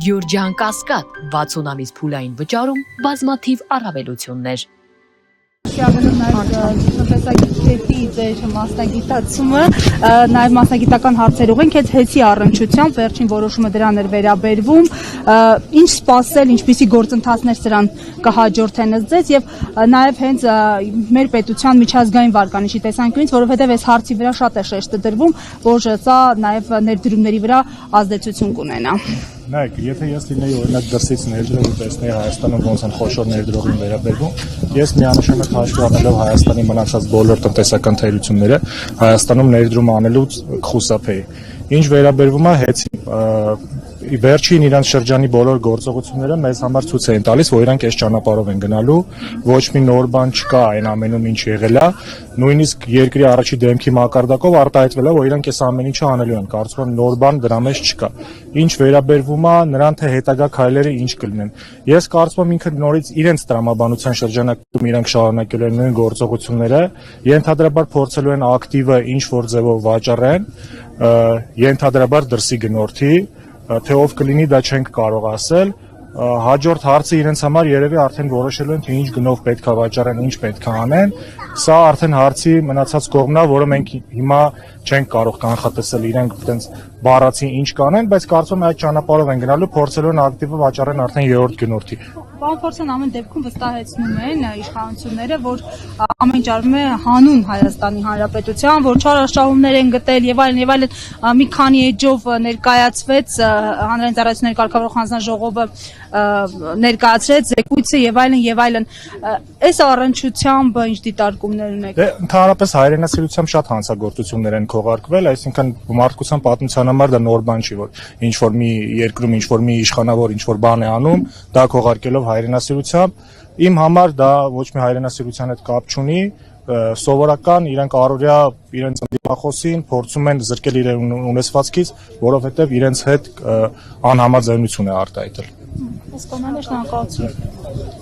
Գյուրջան Կասկադ 60 ամիս փուլային վճարում բազմաթիվ առավելություններ։ Տնտեսագետի ձեր մասնագիտացումը, նաև մասնագիտական հարցեր ուղենք հեցի առնչությամբ, վերջին որոշումը դրան էր վերաբերվում, ինչ սպասել, ինչպիսի գործընթացներ սրան կհաջորդեն ըստ ձեզ եւ նաև հենց մեր պետության միջազգային վարկանիշի տեսանկյունից, որովհետեւ այս հարցի վրա շատ է շեշտը դրվում, որ սա նաև ներդրումների վրա ազդեցություն կունենա։ Նայեք, եթե ես լինեի օրինակ դրսից ներդրող ու տեսնեի Հայաստանում ոնց են խոշոր ներդրողին վերաբերվում, ես միանշանակ հաշվի առնելով Հայաստանի մնացած բոլոր տնտեսական թերությունները Հայաստանում ներդրում անելուց կխուսափեի։ Ինչ վերաբերվում է հեցին, վերջին իրանց շրջանի բոլոր գործողությունները մեզ համար ցույց են տալիս, որ իրանք այս ճանապարհով են գնալու, ոչ մի նոր բան չկա այն ամենում ինչ եղել է, նույնիսկ երկրի առաջի դեմքի մակարդակով արտահայտվել է, որ իրանք այս ամեն ինչը անելու են, կարծում եմ նոր բան դրա մեջ չկա։ Ինչ վերաբերվում է նրան թե հետագա քայլերը ինչ կլինեն։ Ես կարծում եմ ինքը նորից իրենց տրամաբանության շրջանակում իրանք շարունակելու են նույն գործողությունները, ենթադրաբար փորձելու են ակտիվը ինչ որ ձևով վաճառեն, ենթադրաբար դրսի գնորդի, թե ով կլինի դա չենք կարող ասել, հաջորդ հարցը իրենց համար երևի արդեն որոշելու են թե ինչ գնով պետք է վաճառեն, ինչ պետք է անեն, սա արդեն հարցի մնացած կողմն է, որը մենք հիմա չենք կարող կանխատեսել իրենք այտենց բառացի ինչ կանեն, բայց կարծում եմ այդ ճանապարհով են գնալու, փորձելու են ակտիվը վաճառեն արդեն երրորդ գնորդի։ Պարոն Փորձյան, ամեն դեպքում վստահեցնում են իշխանությունները, որ ամեն ինչ արվում է հանուն Հայաստանի Հանրապետության, որ չարաշահումներ են գտել եւ այլն, մի քանի էջով ներկայացվեց հանրային ծառայությունների կարգավորող հանձնաժողովը ներկայացրեց զեկույցը եւ այլն, այս առնչությամբ ինչ դիտարկումներ ունեք։ Դե ընդհանրապես հայրենասիրությամբ շատ հանցագործություններ են քողարկվել, այսինքն մարդկության պատմության համար դա նոր բան չի, որ ինչ որ մի երկրում ինչ որ մի իշխանավոր ինչ որ բան է անում, դա քողարկելով հայրենասիրությամբ, իմ համար դա ոչ մի հայրենասիրության հետ կապ չունի, սովորական իրանք առօրյա իրենց ընդդիմախոսին փորձում են զրկել իրեն ունեցվածքից, որովհետև իրենց հետ անհամաձայնություն է արտահայտել։ Հասկանալի է, շնորհակալություն։